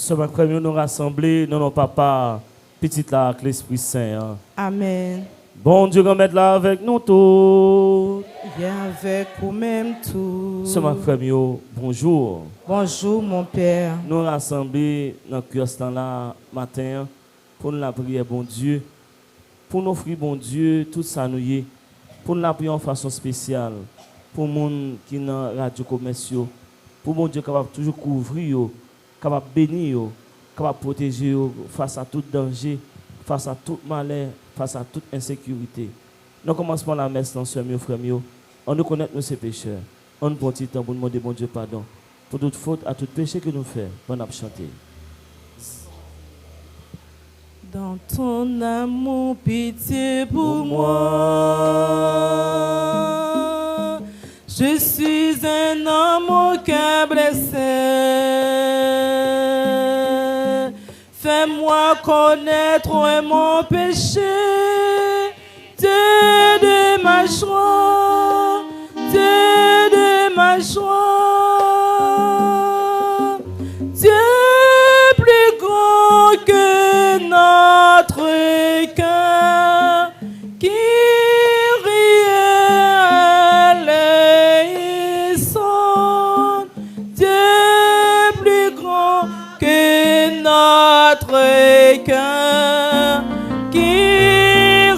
Ce matin, nous rassembler dans nos papas, petite là, avec l'Esprit Saint. Hein. Amen. Bon Dieu, qu'on mette là avec nous tous. Viens avec vous-même tous. Ce matin, bonjour. Bonjour, mon Père. Nous rassembler dans le cœur là matin pour nous la prière, bon Dieu. Pour nous offrir, bon Dieu, tout ça nous y est. Pour nous la prier en façon spéciale. Pour les gens qui sont dans la radio commerciaux. Pour mon Dieu, capable toujours couvrir, capable bénir, capable protéger face à tout danger, face à tout malheur, face à toute insécurité. Nous commençons par la messe dans ce mieux, frère mieux. On nous connaît nos pécheurs. On nous prend petit temps pour demander bon Dieu pardon pour toute faute, à tout péché que nous faisons. On a chanté. Dans ton amour, pitié pour moi. Je suis un homme au cœur blessé. Fais-moi connaître mon péché. Dieu de ma joie, Dieu de ma joie. Dieu plus grand que notre cœur, qui riait les sons. Dieu plus grand que notre cœur, qui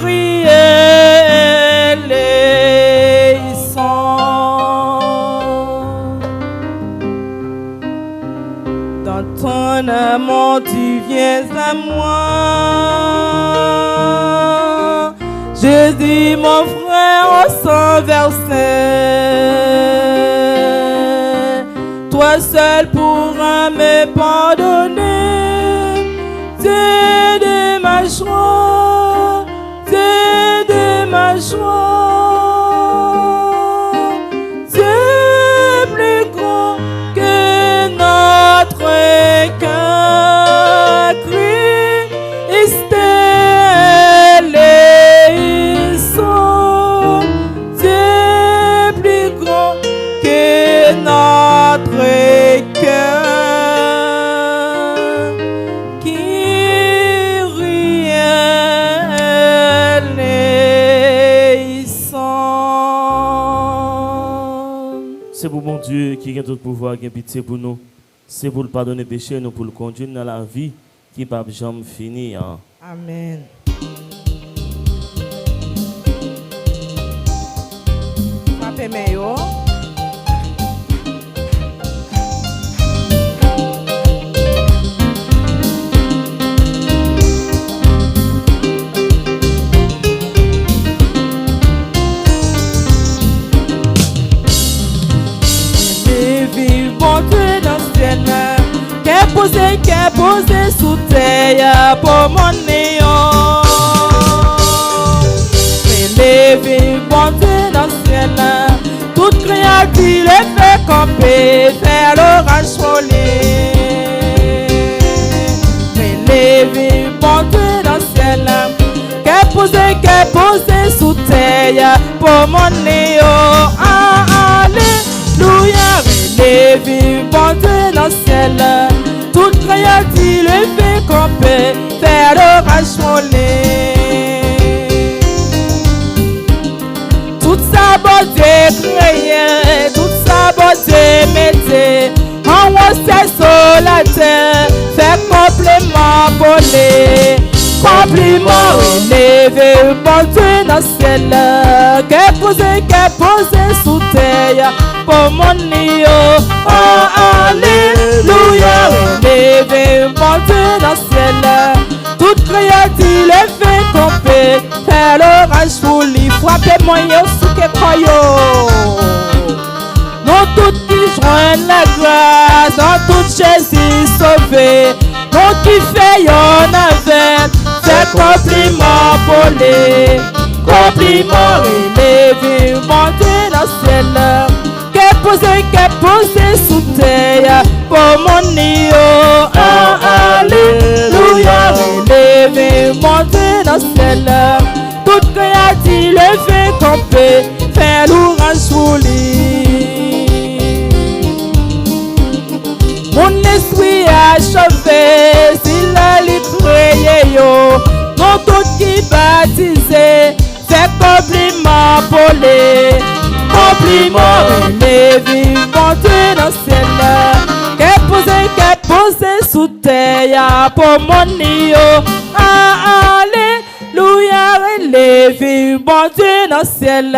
riait les sons. Dans ton amour, tu viens à moi. Jésus, mon frère, au sang versé. Toi seul pourras me pardonner. Dieu de ma joie, Dieu de ma joie. Dieu plus grand que notre cœur, Christ est les sons. Dieu plus grand que notre cœur, qui riait les sons. C'est pour mon Dieu qui a tout pouvoir, qui a pitié pour nous. C'est pour le pardonner péché, nous pour le conduire dans la vie qui ne peut jamais finir. Hein. Amen. Frappez meilleur. Qu'est posé sous terre pour mon néant. Élevé, bon Dieu dans le ciel, toute créature est fait camper, faire l'orage voler. Élevé, bon Dieu dans le ciel, qu'est posé sous terre pour mon néant. Alléluia, élevé, bon Dieu dans le ciel. Toute créature le fait camper, faire l'orage voler. Toute sa beauté créée, toute sa beauté mettée, en haut c'est sur la terre, fait complément voler. Compliment élevé, bon Dieu dans le ciel, qu'est posé sous terre, pour mon nio. Oh, alléluia, élevé, bon Dieu dans le ciel, toute créature le fait camper, faire l'orage folie, frappez-moi yo sous que croyo. Nous tous qui joignent la grâce, nous tous Jésus sauvé, nous qui faisons avec, fait compliment volé, compliment élevé, bon Dieu dans le ciel, qu'est posé sous terre, pour mon nio. Alléluia, élevé, mon Dieu dans le ciel, toute créature le fait camper, faire l'orage folie. Mon esprit a sauvé, si la li créé yo, non tout qui baptisé, fait compliment pour les compliments, les vivants dans le ciel, qu'est posé sous terre, pour mon nio, alléluia, les vivants dans le ciel,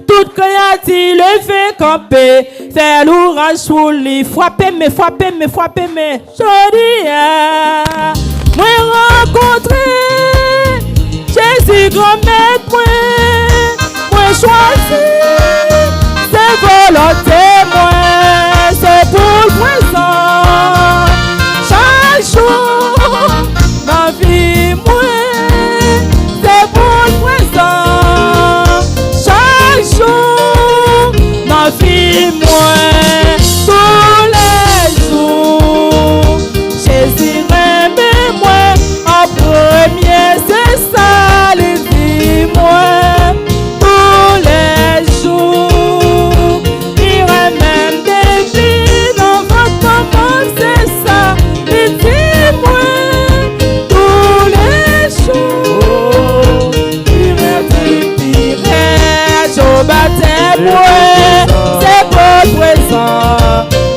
tout créatif le fait camper, faire l'ouvrage pour lui, frappez-moi, je dis, moi rencontrer Jésus grand maître, moi choisi, c'est volonté, moi, c'est pour le présent, chaque jour, ma vie, moi, c'est pour le présent, chaque jour, ma vie, moi, tous les jours, Jésus m'aime, moi, en premier, c'est ça, les vies, moi, tous les jours, il même des vies dans votre monde, c'est ça, les vies, moi, tous les jours, il je baptême, moi, c'est pour présent,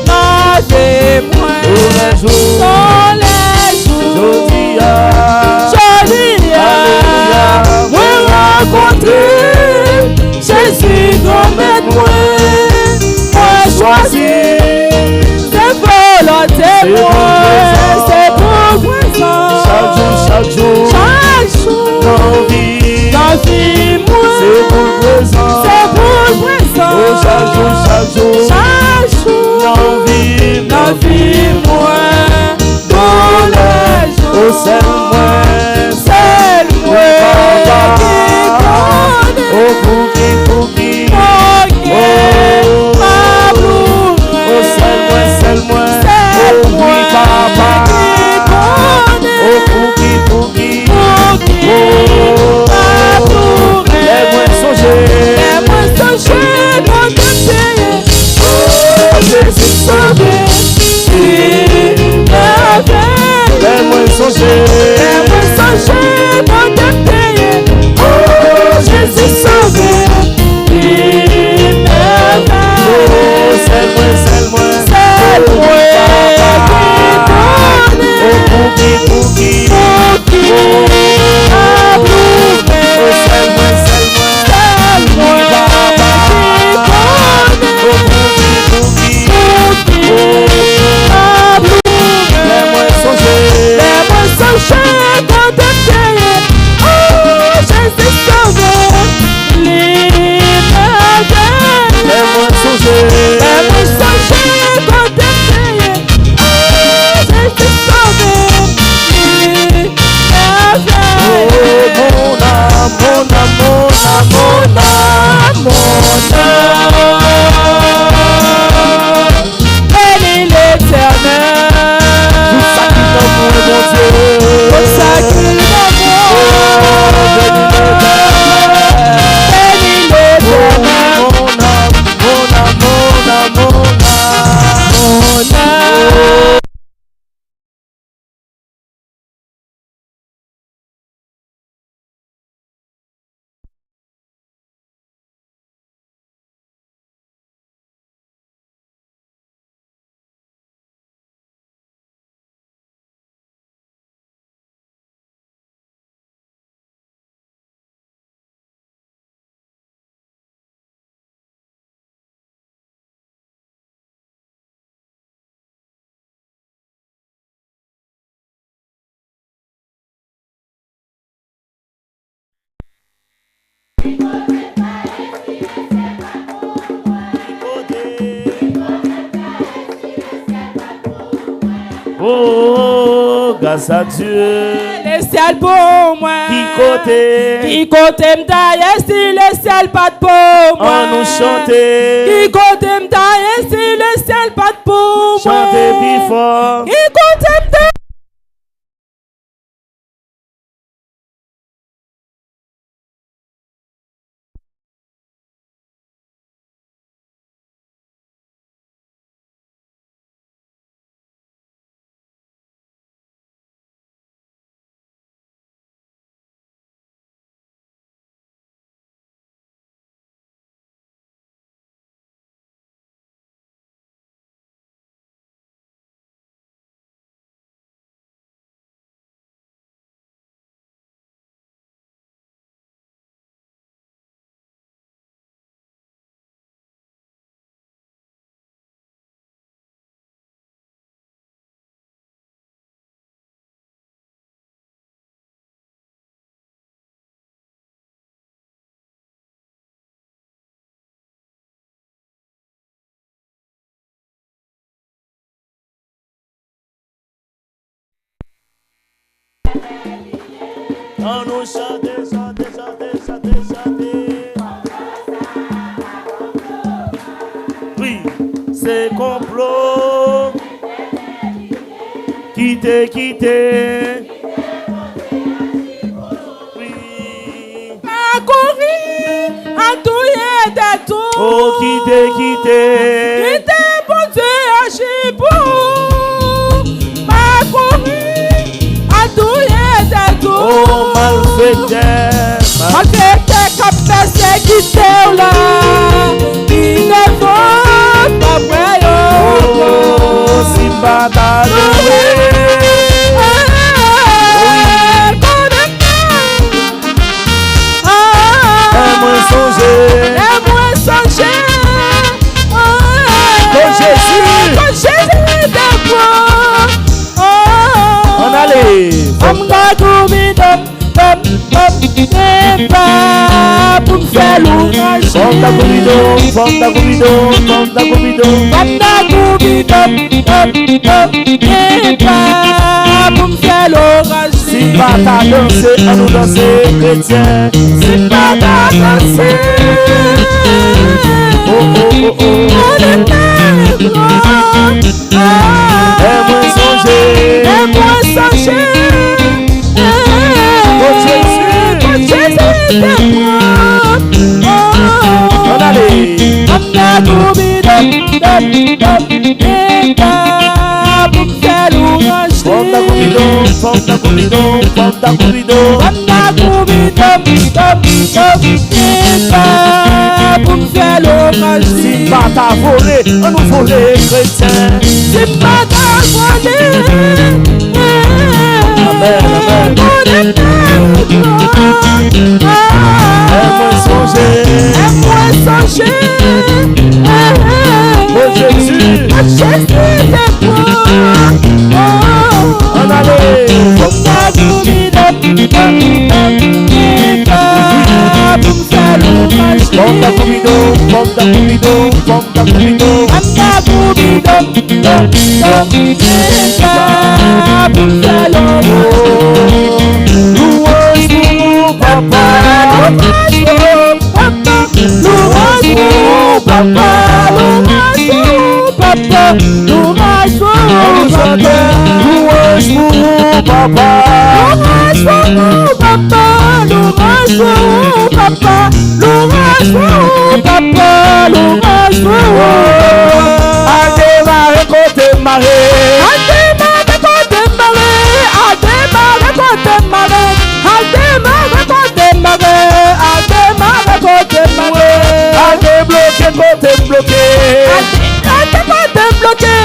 ma vie, moi, tous les jours, moi rencontrer Jésus comme maître, moi choisi, c'est volonté, moi, c'est pour présent, chaque jour, dans ma vie, moi, c'est pour le présent, c'est pour présent, oh, chaque jour, dans ma vie, moi, tous les jours, oh, c'est moi, oh, pour qui, oh, c'est moi, oh, oui, papa, oh, pour qui, oh, les moins songés, quand tu payes, oh, Jésus sauvé, les moins songés, quand tu payes, oh, Jésus sauvé, oh, c'est moi, c'est moi oh, pour qui, oh, c'est moi, les moins songés, les moins songés, Bénis l'Éternel, tout ça qui t'envoie, mon Dieu, tout ça qu'il bénis l'Éternel, mon âme, mon âme. oh, grâce à Dieu, Le ciel pour moi. Qui côté m'taille si le ciel pas de pour moi. on nous chanter, Qui côté m'taille si le ciel pas de pour moi. chanter plus fort, Qui côté m'taille On nous chante, chante, chante, chante, chante. Oui, c'est complot. Quittez, quittez. Oui. À courir, à touiller des tours. Oh, quittez, quittez. Quittez, bon Dieu, à Chibou. À courir, à touiller des tours. Oh, malfaiteur. Malfaiteur, comme c'est quitter là. Il ne faut pas payer. Oh, Simba d'Adoué. Aime-moi songer. Aime-moi songer. Con Jésus. Con Jésus de moi. On allait. Comme la goumidom, pas pour me faire l'ouvrage. Forme ta goumidom, forme ta goumidom, forme ta goumidom. Comme la goumidom, pas pour me faire l'ouvrage. Si pas ta danser, à nous danser, chrétien. Si pas ta danser. Oh, oh, oh, oh. Aime-moi songer. Aime-moi songer. Con Jésus. Con Jésus de moi. On allait. Comme la goumidom, pour me faire l'ouvrage. Forme ta goumidom, forme ta goumidom, forme ta goumidom. Comme la goumidom, pour me faire l'ouvrage. Si pas ta volée, on nous voler, chrétien. Si pas ta volée. Amen, amen. Aime-moi songer. Aime-moi songer. Oh Jésus. Jésus de moi. On allait. Comme la goumidom, pour me faire l'ouvrage. Forme ta goumidom, forme ta goumidom, forme ta goumidom. Comme la goumidom, pour me faire l'ouvrage. Louange pour nous, papa. Louange pour papa, louange pour On nous chante. Louange pour nous, papa. louange pour papa, louange pour papa, louange pour papa, louange pour A démarrer côté marée. A démarrer côté marée, a démarrer côté marée, a démarrer côté marée, a démarrer côté marée. A débloquer côté bloqué. A démarrer côté bloqué,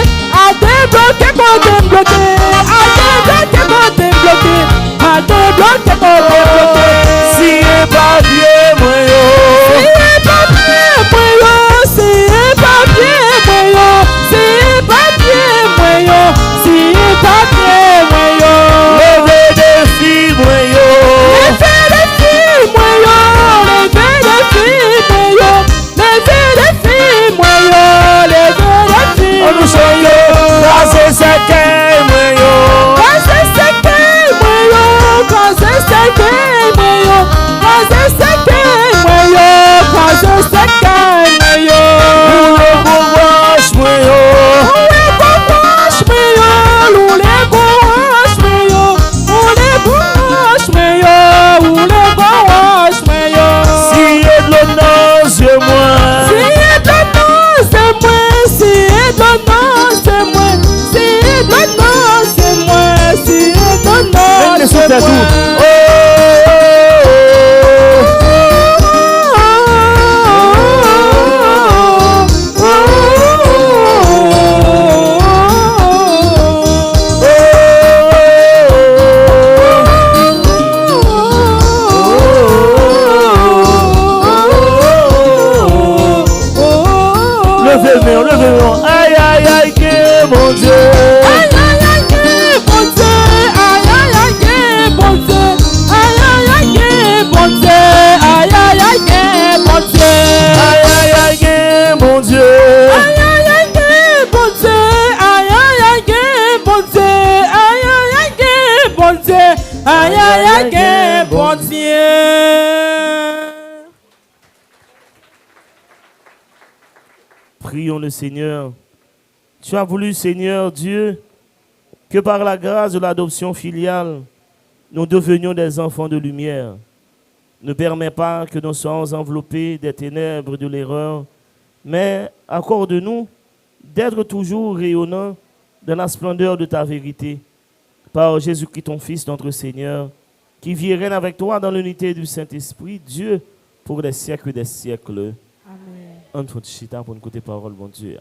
Aïe, aïe, aïe, aïe, bon Dieu. Prions le Seigneur. Tu as voulu, Seigneur Dieu, que par la grâce de l'adoption filiale, nous devenions des enfants de lumière. Ne permets pas que nous soyons enveloppés des ténèbres de l'erreur, mais accorde-nous d'être toujours rayonnants dans la splendeur de ta vérité. Par Jésus-Christ, ton Fils, notre Seigneur, qui vit et règne avec toi dans l'unité du Saint-Esprit, Dieu, pour des siècles des siècles. Amen. Entre chita pour écouter parole, bon Dieu.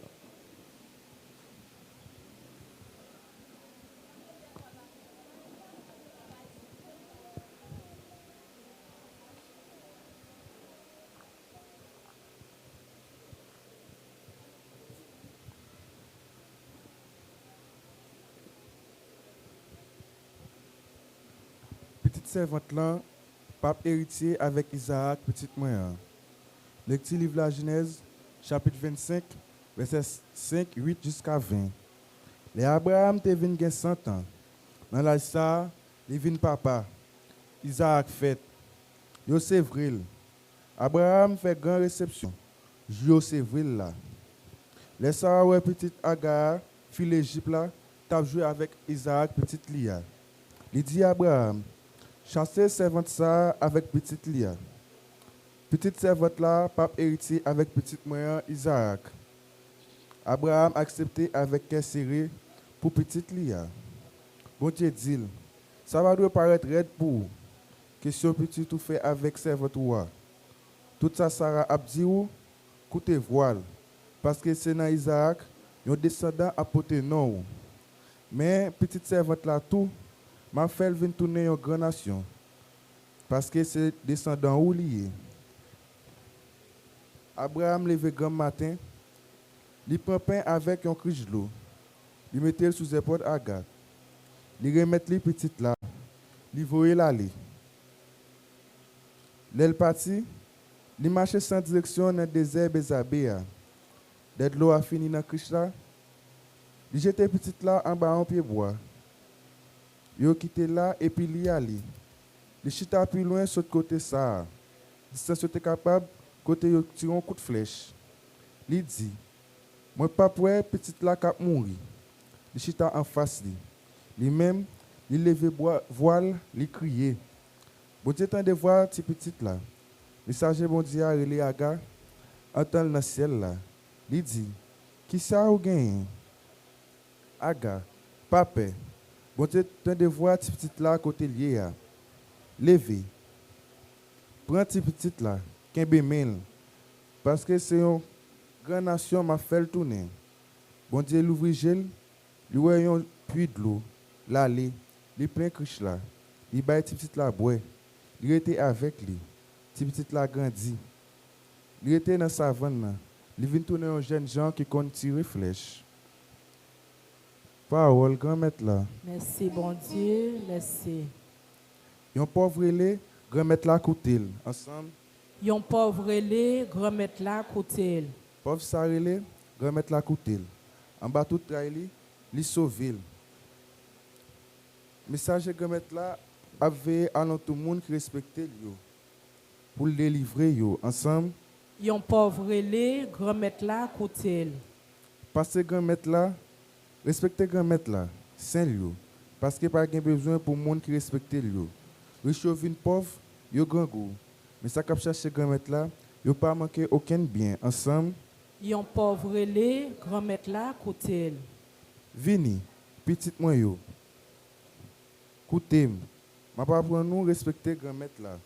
Petite servante là, pape héritier avec Isaac, petite moyen. Lecture livre la Genèse, chapitre 25, verset 5, 8 jusqu'à 20. Les Abraham te vin gen 100 ans. Dans l'âge ça, il vin papa. Isaac fait. Yo Sévril. Abraham fait grande réception. Yo Sévril là. Les Sarah ouais petite Agar, fille l'Égypte là, t'a joué avec Isaac, petite Lia. Il dit à Abraham, chassez servante ça avec petite Lia. Petite servante là, pape héritier avec petite moyen Isaac. Abraham accepté avec cœur serré pour petite Lia. Bon Dieu dit, ça va doit paraître raide pour vous. Question petit tout fait avec servante roi. Tout ça Sarah a dit ou, coûtez voile. Parce que c'est dans Isaac, yon descendant a porté non. Mais petite servante là tout, m'a fait venir tourner une grande nation. Parce que c'est descendant ou lié. Abraham levé grand matin, il prend pain avec un criche de l'eau. Il mettait sous épaule Agar. Il remet les petites là. Il voyait l'aller. L'elle parti, il marchait sans direction dans le désert Bézabéa. Dès que l'eau a fini dans le criche là, il jetait petite là en bas en pied bois. Il quitté là et puis il y allait. Il chita plus loin sur le côté ça. Distance était capable côté il tire un coup de flèche. Il dit, moi pas pour petite là cap mourir. Il chita en face lui. Lui-même, il levait voile, il criait. Bon Dieu tant de voir cette petite là. Le sage bon Dieu a relé Agar, entend dans le ciel là. Il dit, qui ça ou gagne? Agar, papa, bon Dieu tant de voir cette petite là côté lié. Levez. Prends cette petite là, qu'un mel. Parce que c'est une grande nation m'a fait le tourner. Bon Dieu l'ouvre gel, lui voit un puits de l'eau, l'aller, il plein criche là. Il baille cette petite là boire. Il était avec lui. Cette petite là grandi. Il était dans sa savane. Il vient tourner un jeune gens qui compte tirer flèche. Parole grand-maître là. Merci, bon Dieu, merci. Yon pauvre relé, grand-maître là côté ensemble. Yon pauvre relé, grand-maître là côté. Pauvre ça relé, grand-maître là côté. En bas tout traili, li sauver. Message grand-maître là avait à tout le monde qui respectait yo pour le délivrer yo ensemble. Yon pauvre relé, grand-maître là côté. Passer grand-maître là, respecter grand-maître là, saint yo parce que pas gain besoin pour monde qui respecte yo. Riche vin pauvre, yo grand goût. Mais ça cap chercher grand-maître là, yo pas manquer aucun bien ensemble. Yon pauvre relé, grand-maître là côté. Vini, petite moi yo. Koutez, ma pas pour nous respecter grand-maître là.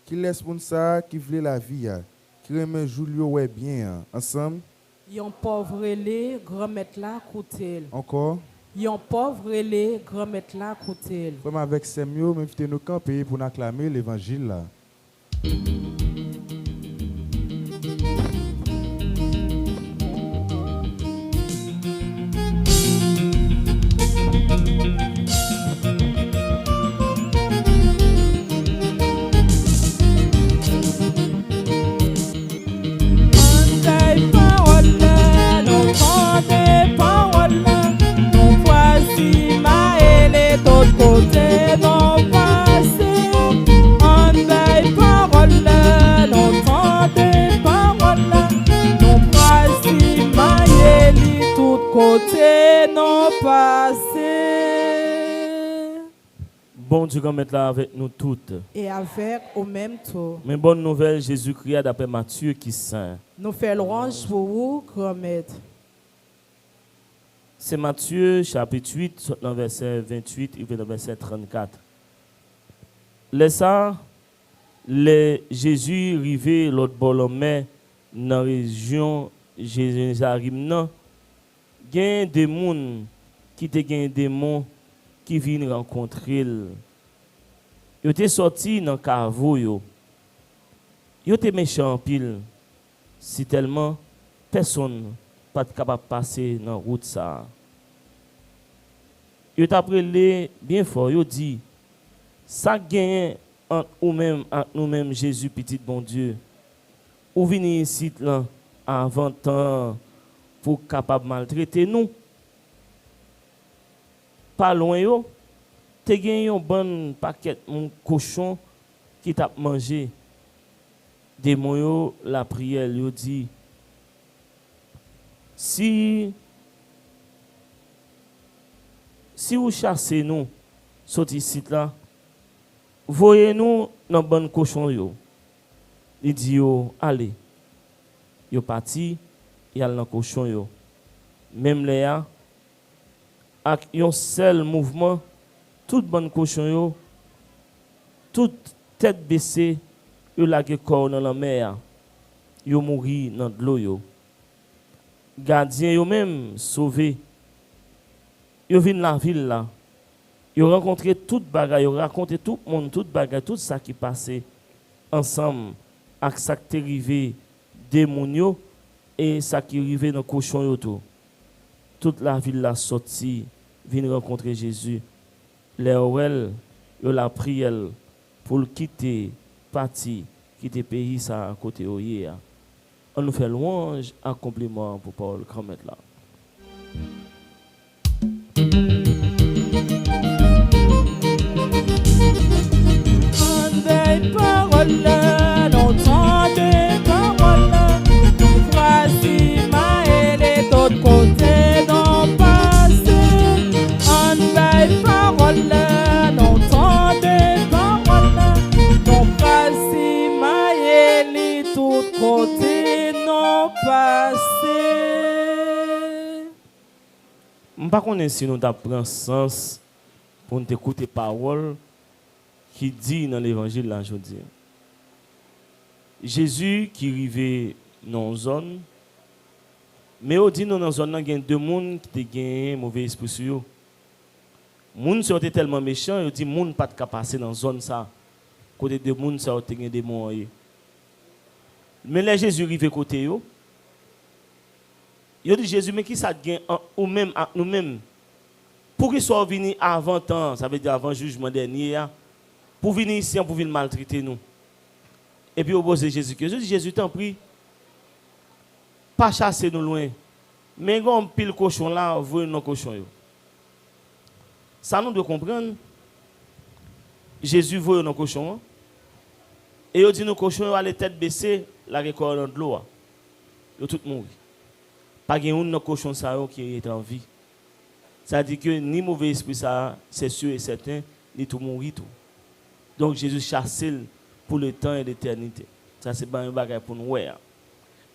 Qui laisse pour ça qui veut la vie ya, qui remet Julio ouais bien ensemble. Yon pauvre relé, grand-maître là côté. Encore. Yon pauvre relé, grand-maître là côté. Comme avec Semio, m'inviter nous camper pour acclamer l'évangile là. Côté, non pas non passé. Bon Dieu, qu'on mette là avec nous toutes. Et avec au même tour. Mais bonne nouvelle, Jésus-Christ d'après Matthieu qui saint. Nous faisons louange pour vous, grand maître. C'est Matthieu chapitre 8, dans verset 28 et dans verset 34. Laissant Jésus arrivé l'autre bord de la mer dans la région Jérusalem, il y a des gens qui te des démons qui viennent rencontrer. Ils étaient sortis dans le caveau. Ils étaient méchants en pile. Si tellement personne pas capable de passer dans la route ça. Ils ont appelé bien fort, ils ont dit ça gagne entre nous-mêmes Jésus petit bon Dieu. Ou venir ici là avant temps pour capable maltraiter nous. Pas loin yo, te gagné un bon paquet mon cochon qui t'a mangé. Démon yo la prière yo dit si vous chassez nous sorti ici là, voyez-nous dans bon cochon yo. Il dit yo allez. Yo parti, y a dans cochon yo. Même là avec un seul mouvement, tout bon cochon yo, toute tête baissée, yo lage corps dans la mer. Yo mouri dans de l'eau yo. Gardien yo même sauvé. Yo vinn la ville là. Yo rencontré toute bagaille, yo raconté tout le monde, toute bagaille, tout ça qui passait ensemble avec ça qui est arrivé démon yo et ça qui est arrivé dans cochon yo tout. Toute la ville la sorti, vinn rencontrer Jésus. Les orel yo la prière pour le quitter parti, quitter pays ça à côté oyer. On nous fait louange, accomplissement pour Paul grand maître là. Je ne sais pas si nous avons sens pour nous écouter parole qui dit dans l'évangile là aujourd'hui. Jésus qui arrivait dans une zone, mais on dit dans une zone il y a deux personnes qui ont un mauvais esprit sur eux. Les gens sont tellement méchants, ils disent que les gens ne peuvent pas passer dans une zone ça. Côté de gens ça ont des démons. Mais là Jésus arrive côté eux. Il dit Jésus, mais qui ça gagne ou même à nous-mêmes? Pour qu'il soit venu avant temps, ça veut dire avant le jugement dernier, pour venir ici, pour venir maltraiter nous. Et puis, opposer Jésus. Je dis Jésus, t'en prie, pas chasser nous loin. Mais quand on pile cochon là, on voit nos cochons. Ça nous doit comprendre. Jésus voit nos cochons. Et il dit nos cochons, à la tête baissée, la récolte dans de l'eau. Ils tout mourir. Pas de cochon qui est en vie. Ça dit que ni mauvais esprit ça, c'est sûr et certain, ni tout mourir tout. Donc Jésus chasse pour le temps et l'éternité. Ça c'est un bagage pour nous voir.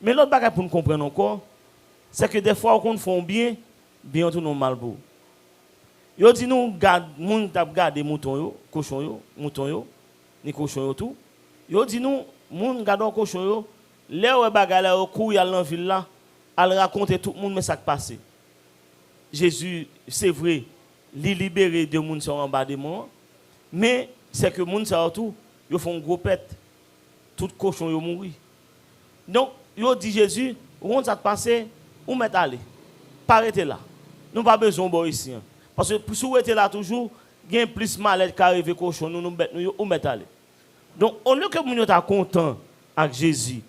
Mais l'autre bagage pour nous comprendre encore, c'est que des fois on fait bien tout nous mal pour. Yo dit nous garde moun t'a garder mouton yo, cochon yo, mouton yo, ni cochon yo tout. Yo dit nous moun garde cochon yo, les bagage là au cou y a dans ville là. Elle raconte tout le monde mais ça qui passe. Jésus, c'est vrai, les libérer de monde sont en bas de moi, mais c'est que monde ça tout, ils font gros pète. Tout cochon yo mourir. Donc, yo dit Jésus, on ça passe, on met aller. Pas arrêter là. Nous pas besoin de ici. Parce que si vous êtes là toujours, il y a plus mal qui arrive cochon nous met aller. Donc, au lieu que nous soyons contents avec Jésus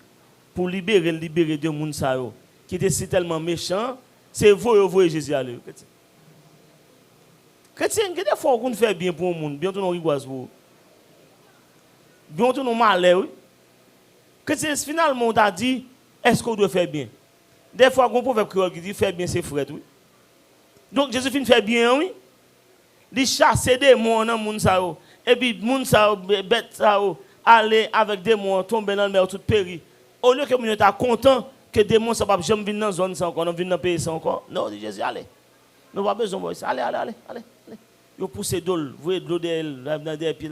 pour libérer de monde ça yo, qui était si tellement méchant, c'est vous Jésus aller. Chrétien, des fois qu'on fait bien pour le monde, bien tout nous rigoise pour. Bien tout nous malheur. Chrétien finalement on t'a dit est-ce qu'on doit faire bien? Des fois qu'on peut faire qui dit faire bien c'est frère oui. Donc Jésus fin fait bien, oui. Il chasse des démons dans le monde. Et puis, les gens, bêtes, aller avec des démons, tomber dans le mer, tout péri. Au lieu que nous soyons contents que des démons ne soient pas jamais venus dans la zone, on ne vient dans le pays encore. Non, dit Jésus, allez. Nous n'avons pas besoin de ça. Allez. Vous poussez d'eau, vous voyez de l'eau dans des pieds.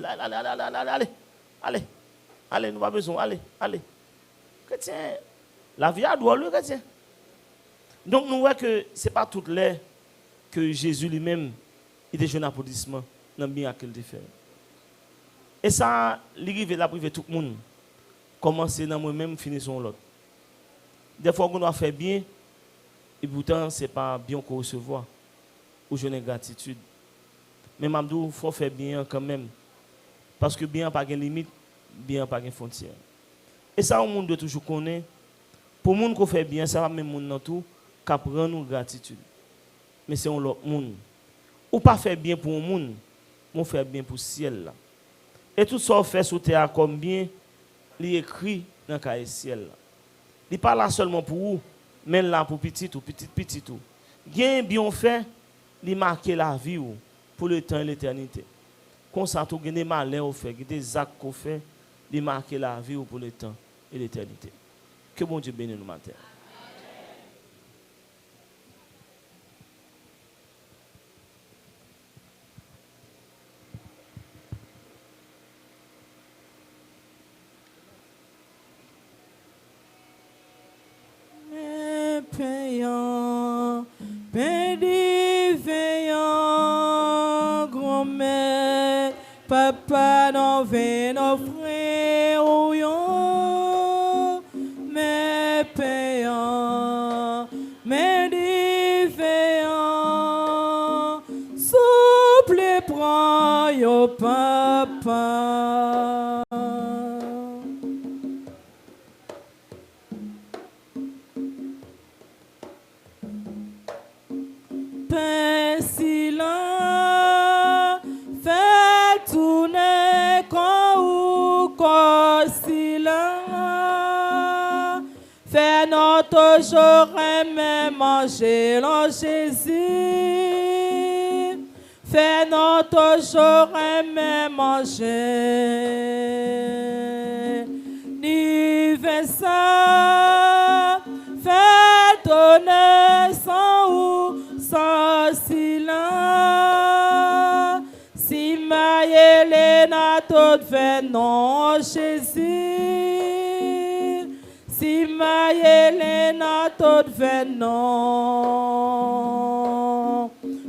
Allez. Nous n'avons pas besoin. Allez. Chrétien, la vie a droit, le chrétien. Donc, nous voyons que ce n'est pas toutes les que Jésus lui-même, il était jeune applaudissement dans le miracle qu'il fait. Et ça, il arrive à priver tout le monde. Commencer dans moi-même, finir sur l'autre. Des fois, on doit faire bien, et pourtant, ce n'est pas bien qu'on recevoir. Ou je n'ai gratitude. Mais Mamdou, il faut faire bien quand même. Parce que bien n'a pas de limite, bien n'a pas de frontière. Et ça, le monde doit toujours connaître. Pour le monde qui fait bien, ça va même monde dans tout, qui prend nous gratitude. Mais c'est un autre monde. Ou pas faire bien pour le monde, on fait bien pour le ciel. Là. Et tout ça, on fait sur terre comme bien, il est écrit dans le ciel. Il n'est pas là seulement pour vous, mais là pour petit ou petit tout. Bien bien fait, il marque la vie pour le temps et l'éternité. Quand ça tout des malheurs fait, des actes qu'on fait, il marque la vie pour le temps et l'éternité. Que bon Dieu bénisse nous matin. Payant, béni, veillant, grand-mère, papa, non, nos frères, mais payant, béni, veillant, souple, prends, yo, papa. Silence, fait tourner quand silence, fait notre jour même manger l'en Jésus, fait notre jour même manger, ni ça, fait tourner sans silence, si ma Yélena tout fait non Jésus, si ma Yélena tout fait non,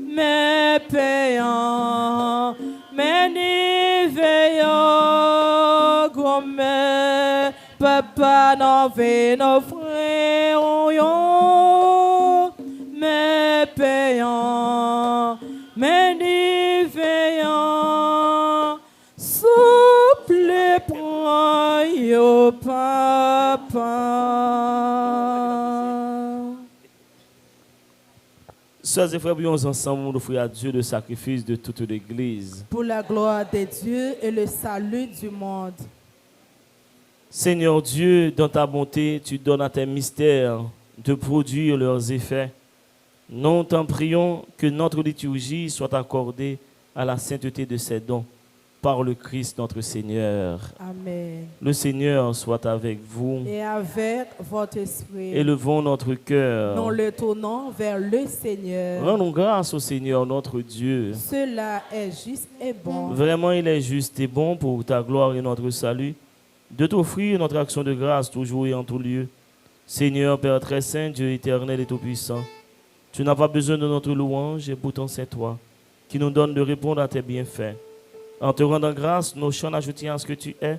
mais payant, mais ni veillant, comme papa n'en veut nos frères, mais payant, mais ni veillant, souple prends yo papa. Sœurs et frères, prions ensemble, nous offrir à Dieu le sacrifice de toute l'Église. Pour la gloire de Dieu et le salut du monde. Seigneur Dieu, dans ta bonté, tu donnes à tes mystères de produire leurs effets. Nous t'en prions que notre liturgie soit accordée à la sainteté de ses dons par le Christ notre Seigneur. Amen. Le Seigneur soit avec vous. Et avec votre esprit. Élevons notre cœur. Nous le tournons vers le Seigneur. Rendons grâce au Seigneur notre Dieu. Cela est juste et bon. Vraiment, il est juste et bon pour ta gloire et notre salut de t'offrir notre action de grâce toujours et en tout lieu. Seigneur, Père très saint, Dieu éternel et tout-puissant, tu n'as pas besoin de notre louange et pourtant c'est toi qui nous donnes de répondre à tes bienfaits. En te rendant grâce, nos chants n'ajoutent à ce que tu es,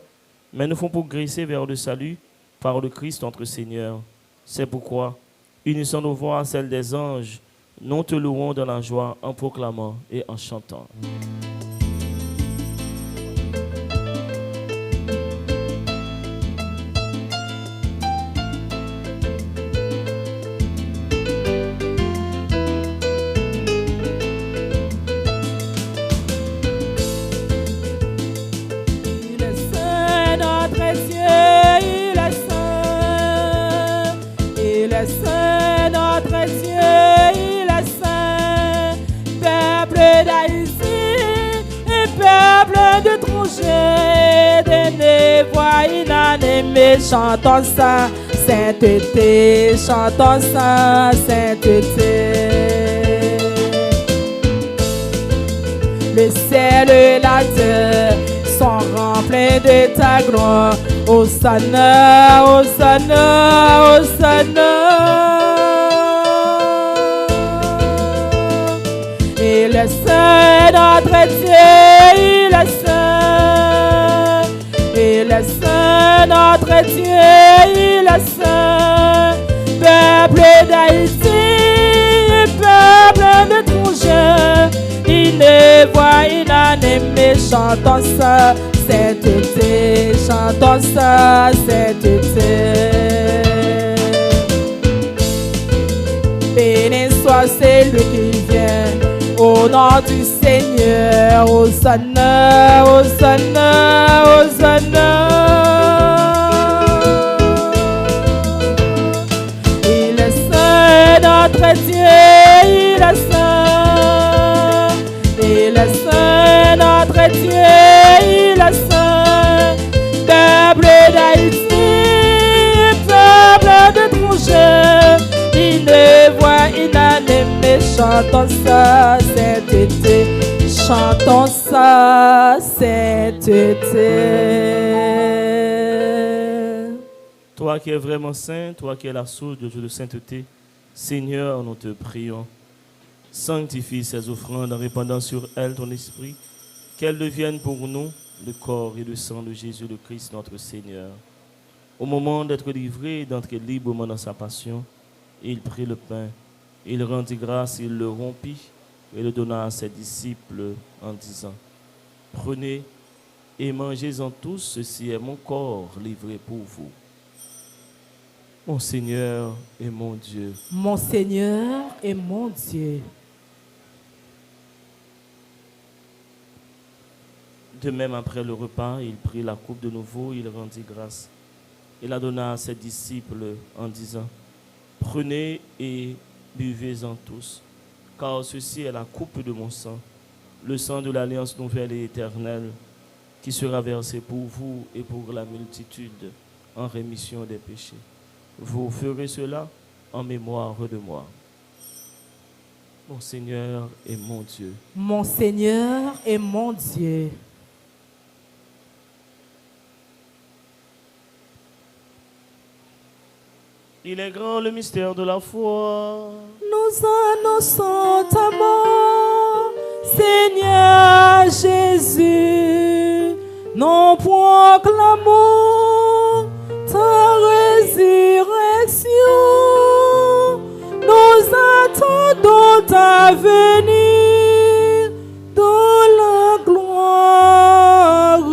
mais nous font progresser vers le salut par le Christ notre Seigneur. C'est pourquoi, unissant nos voix à celles des anges, nous te louons dans la joie en proclamant et en chantant. Il est saint, notre Dieu, il est saint. peuple d'étrangers, des voix inanimées, chantons sa sainteté, chantons sa sainteté. Le ciel et la terre sont remplis de ta gloire. Hosanna, Hosanna, Hosanna. Il est saint, notre Dieu, il est saint. Il est saint, notre Dieu, il est saint. Peuple d'Haïti, peuple d'étrangers, une voix inanimée, chantons sa sainteté, chantons sa sainteté. Béni soit celui qui vient au nom du Seigneur. Hosanna, Hosanna, Hosanna. Il est saint, notre Dieu, il est saint. Il est saint, notre Dieu, il est saint. Peuple d'Haïti, peuple d'étrangers, une voix inanimée, chantons sa sainteté, chantons sa sainteté. Toi qui es vraiment saint, toi qui es la source de Dieu de sainteté, Seigneur, nous te prions. Sanctifie ces offrandes en répandant sur elles ton esprit, qu'elles deviennent pour nous le corps et le sang de Jésus le Christ, notre Seigneur. Au moment d'être livré et d'entrer librement dans sa passion, il prit le pain, il rendit grâce, il le rompit et le donna à ses disciples en disant: Prenez et mangez-en tous, ceci est mon corps livré pour vous. Mon Seigneur et mon Dieu. Mon Seigneur et mon Dieu. De même, après le repas, il prit la coupe de nouveau, il rendit grâce. Il la donna à ses disciples en disant: Prenez et buvez-en tous, car ceci est la coupe de mon sang, le sang de l'alliance nouvelle et éternelle, qui sera versé pour vous et pour la multitude en rémission des péchés. Vous ferez cela en mémoire de moi. Mon Seigneur et mon Dieu. Mon Seigneur et mon Dieu. Il est grand le mystère de la foi. Nous annonçons ta mort, Seigneur Jésus. Nous proclamons ta résurrection. Nous attendons ta venue dans la gloire.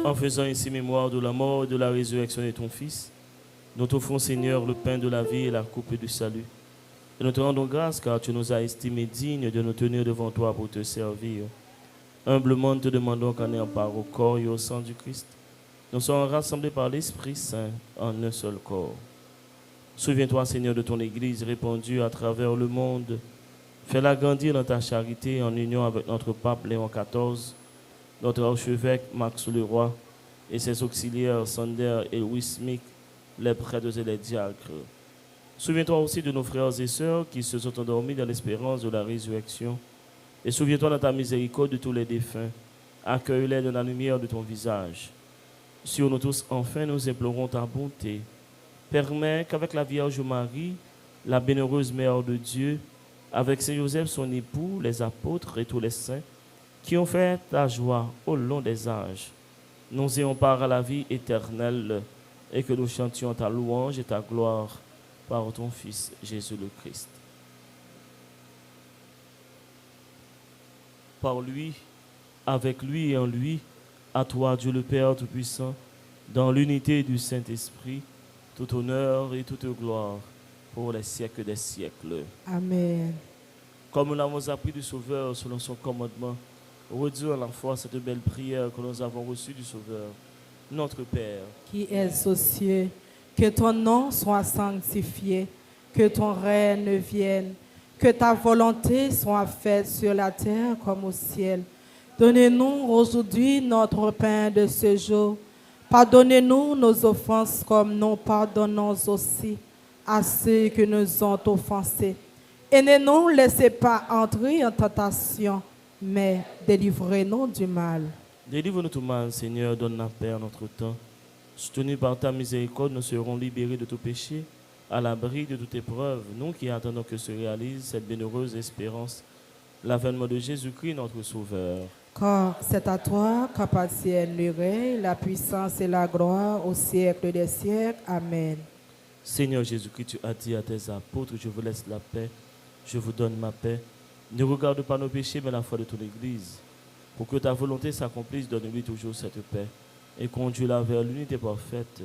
En faisant ici mémoire de la mort et de la résurrection de ton Fils, nous t'offrons, Seigneur, le pain de la vie et la coupe du salut. Et nous te rendons grâce car tu nous as estimés dignes de nous tenir devant toi pour te servir. Humblement, nous te demandons qu'en ayant part au corps et au sang du Christ, nous soyons rassemblés par l'Esprit Saint en un seul corps. Souviens-toi, Seigneur, de ton Église répandue à travers le monde. Fais-la grandir dans ta charité en union avec notre pape Léon XIV, notre archevêque Max Leroy et ses auxiliaires Sander et Louis Smith, les prêtres et les diacres. Souviens-toi aussi de nos frères et sœurs qui se sont endormis dans l'espérance de la résurrection. Et souviens-toi dans ta miséricorde de tous les défunts. Accueille-les dans la lumière de ton visage. Sur nous tous, enfin, nous implorons ta bonté. Permets qu'avec la Vierge Marie, la bienheureuse Mère de Dieu, avec Saint Joseph, son époux, les apôtres et tous les saints, qui ont fait ta joie au long des âges, nous ayons part à la vie éternelle, et que nous chantions ta louange et ta gloire par ton Fils Jésus le Christ. Par lui, avec lui et en lui, à toi Dieu le Père Tout-Puissant, dans l'unité du Saint-Esprit, tout honneur et toute gloire pour les siècles des siècles. Amen. Comme nous l'avons appris du Sauveur selon son commandement, redisons à la fois cette belle prière que nous avons reçue du Sauveur. Notre Père, qui es aux cieux, que ton nom soit sanctifié, que ton règne vienne, que ta volonté soit faite sur la terre comme au ciel. Donnez-nous aujourd'hui notre pain de ce jour. Pardonnez-nous nos offenses comme nous pardonnons aussi à ceux qui nous ont offensés. Et ne nous laissez pas entrer en tentation, mais délivrez-nous du mal. Délivre-nous tout mal, Seigneur, donne la paix en notre temps. Soutenus par ta miséricorde, nous serons libérés de tout péché, à l'abri de toute épreuve, nous qui attendons que se réalise cette bienheureuse espérance, l'avènement de Jésus-Christ, notre Sauveur. Car c'est à toi qu'appartiennent le règne, la puissance et la gloire au siècle des siècles. Amen. Seigneur Jésus-Christ, tu as dit à tes apôtres, je vous laisse la paix, je vous donne ma paix. Ne regarde pas nos péchés, mais la foi de ton Église. Pour que ta volonté s'accomplisse, donne-lui toujours cette paix et conduis-la vers l'unité parfaite.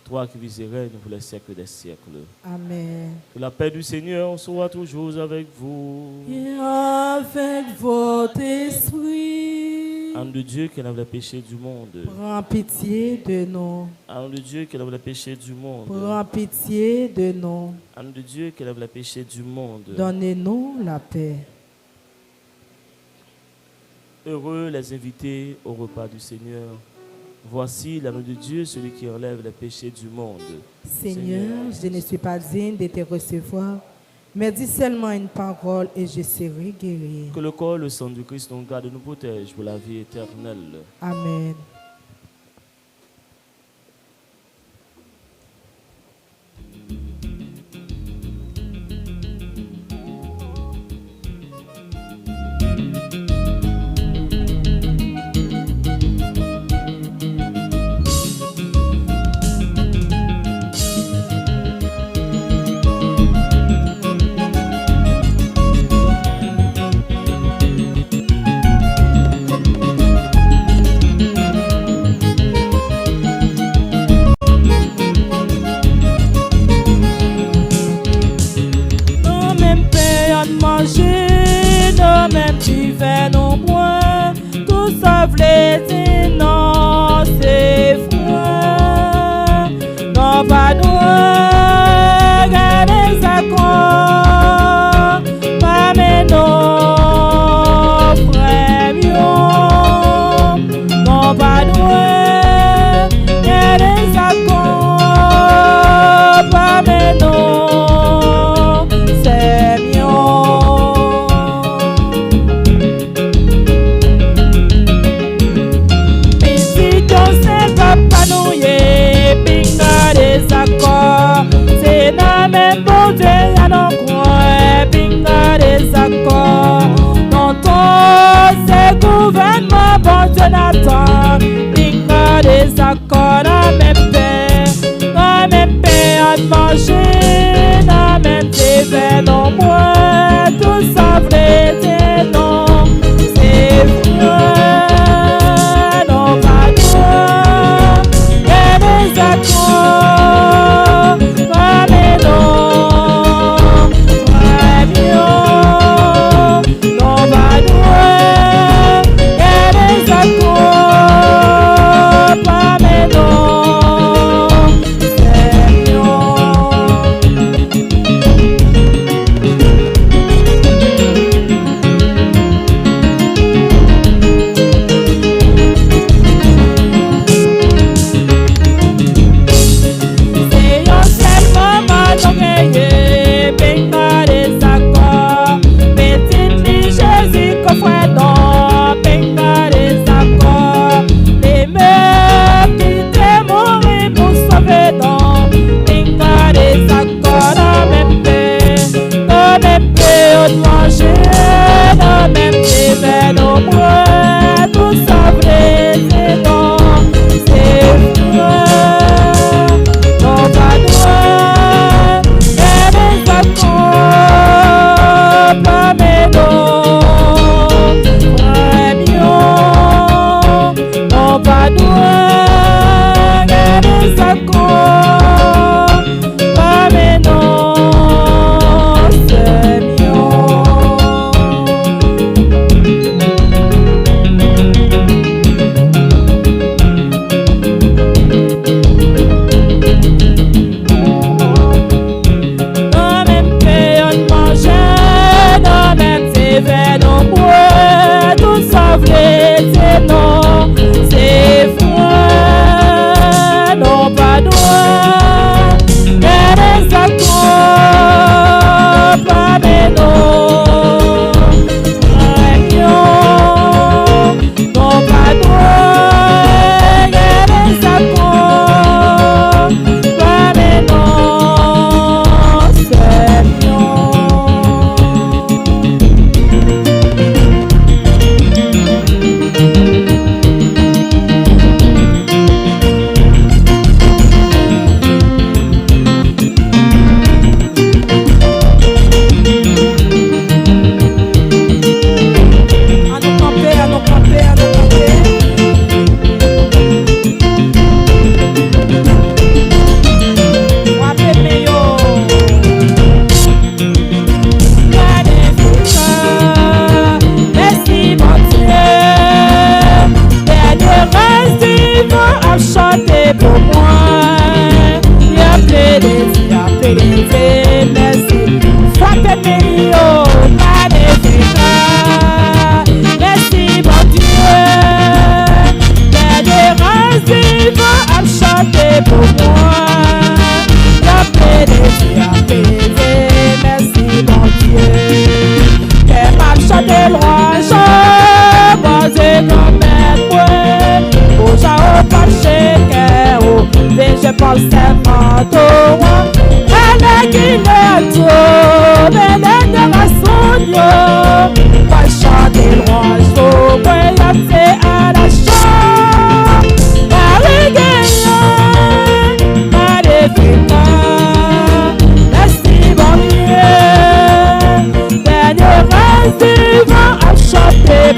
Toi qui vis et règnes pour les siècles des siècles. Amen. Que la paix du Seigneur soit toujours avec vous. Et avec votre esprit. Âme de Dieu qui lève les péchés du monde. Prends pitié de nous. Âme de Dieu qui lève les péchés du monde. Prends pitié de nous. Âme de Dieu qui lève les péchés du monde. Donnez-nous la paix. Heureux les invités au repas du Seigneur. Voici l'agneau de Dieu, celui qui enlève les péchés du monde. Seigneur, je ne suis pas digne de te recevoir, mais dis seulement une parole et je serai guéri. Que le corps, le sang du Christ nous garde et nous protège pour la vie éternelle. Amen.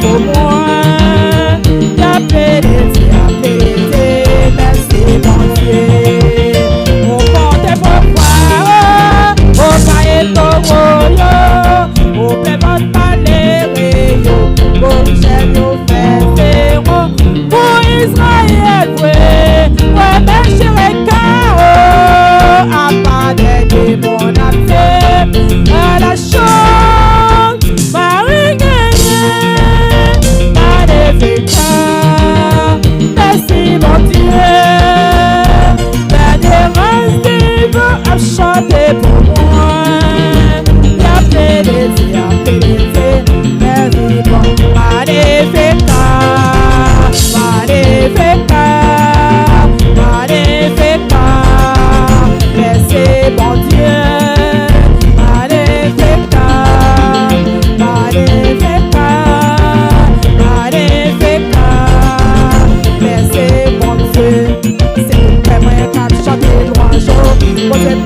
pour moi. Y'a pénétré, merci mon Dieu. On compte pour voir, au cahier de au paiement de palais, au chef de fait, pour Israël, ouais, mais je serai KO, à part des démons, à la chose, Marie gagnée, magnifique, merci mon Dieu, la dérange des vœux à chanter pour moi, y'a pénétré, merci bon, magnifique, magnifique, magnifique, merci bon Dieu.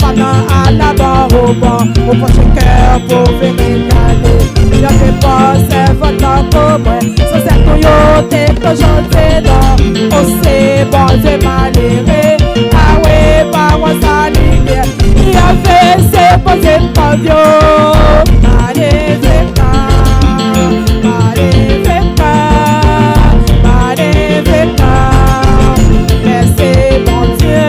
À la barre au banc, au prochain cœur pour venir garder. Y'a des boss, c'est votre commun. Sur cette Toyota que j'en sais dans. Oh, c'est bon, c'est malheureux. Ah oui, par moi, ça lumière. Il a fait, c'est bon, c'est pas vieux. Allez, c'est pas. Allez, c'est pas. Allez, c'est pas. Merci, bon Dieu.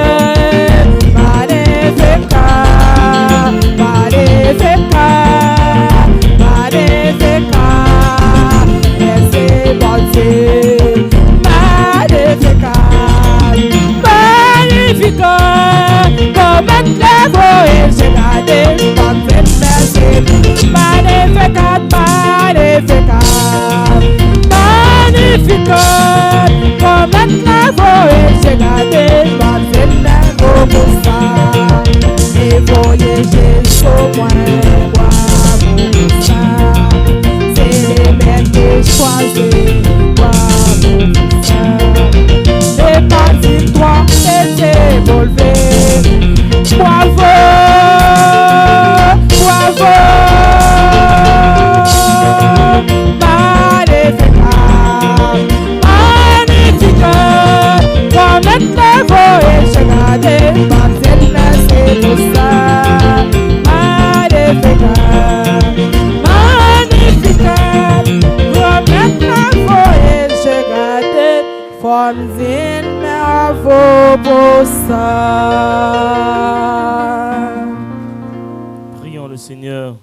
Prions le Seigneur.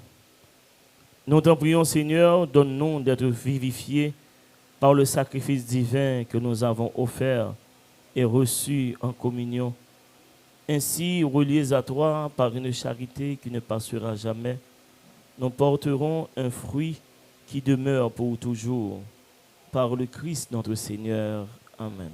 Nous t'en prions, Seigneur, donne-nous d'être vivifiés par le sacrifice divin que nous avons offert et reçu en communion. Ainsi, reliés à toi par une charité qui ne passera jamais, nous porterons un fruit qui demeure pour toujours. Par le Christ notre Seigneur. Amen.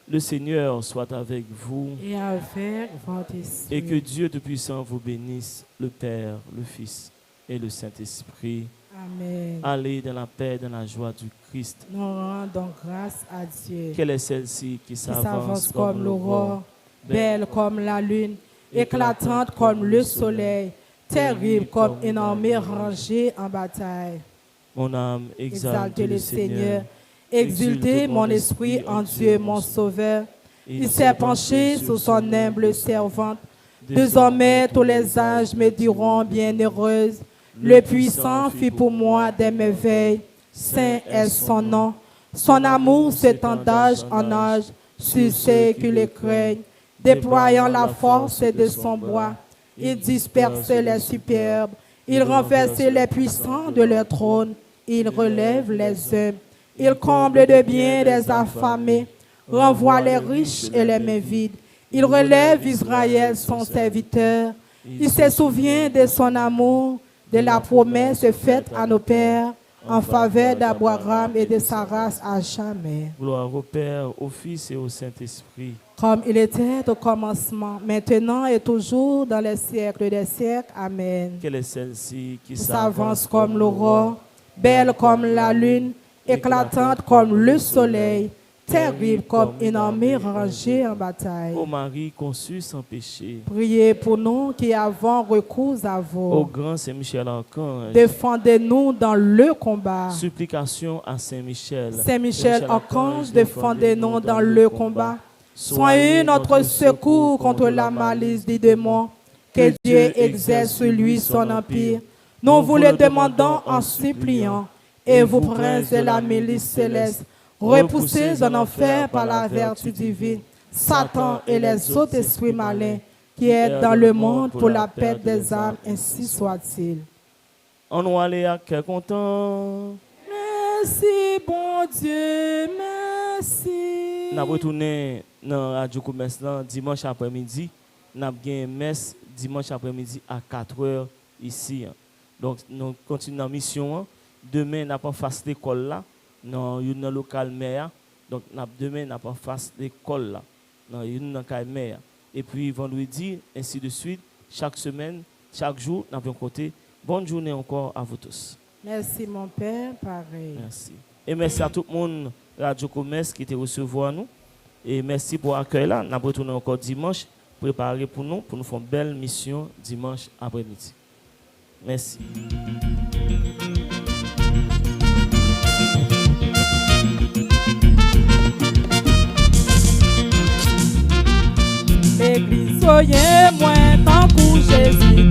Le Seigneur soit avec vous. Et avec votre esprit. Et que Dieu Tout-Puissant vous bénisse, le Père, le Fils et le Saint-Esprit. Amen. Allez dans la paix, dans la joie du Christ. Nous rendons grâce à Dieu. Quelle est celle-ci qui s'avance Comme l'aurore, belle comme la lune, éclatante comme le soleil, terrible comme une armée rangée en bataille. Mon âme Exalte le Seigneur. Exultez mon esprit en Dieu, mon Sauveur. Il s'est penché sur son humble servante. Désormais, tous les âges me diront bienheureuse. Le puissant fit pour moi des merveilles. Saint est son nom. Son amour s'étend d'âge en âge sur ceux qui le craignent. Déployant la force de son bras, il disperse les superbes. Il renverse les puissants de leur trône. Il relève les humbles. Il comble de bien les affamés, renvoie les riches et les mains vides. Il relève Israël, son serviteur. Il se souvient de son amour, de la promesse faite à nos pères, en faveur d'Abraham et de sa race à jamais. Gloire au Père, au Fils et au Saint-Esprit. Comme il était au commencement, maintenant et toujours, dans les siècles des siècles. Amen. Quelle est celle-ci qui s'avance comme l'aurore, belle comme la lune, éclatante comme le soleil, terrible comme une armée rangée en bataille. Ô Marie conçue sans péché, Priez pour nous qui avons recours à ô vous. grand Saint-Michel Archange, Défendez-nous dans le combat. supplication à Saint-Michel. Saint-Michel Archange, défendez-nous dans le combat. Soyez notre secours contre la malice des démons. Que Dieu exerce sur lui son empire. Nous vous le demandons en suppliant. Et vous, princes de la milice céleste, repoussés en enfer par la vertu divine, Satan et les autres esprits malins qui est dans le monde pour la perte des âmes, ainsi soit-il. On va aller à cœur content. Merci, bon Dieu, merci. Nous retourné dans la Radio Commerce dimanche après-midi. Nous avons une messe dimanche après-midi à 4h ici. Donc, nous continuons la mission. Demain, nous avons face l'école là, dans une local maire. Donc, demain, nous avons face l'école là, dans une local maire. Et puis, vendredi, ainsi de suite, chaque semaine, chaque jour, nous avons côté. Bonne journée encore à vous tous. Merci, mon Père, pareil. Merci. Et merci à tout le monde, Radio Commerce, qui était recevoir nous. Et merci pour l'accueil là. Nous retournons encore dimanche, préparé pour nous faire une belle mission dimanche après-midi. Merci. L'église soyez moins tant que Jésus.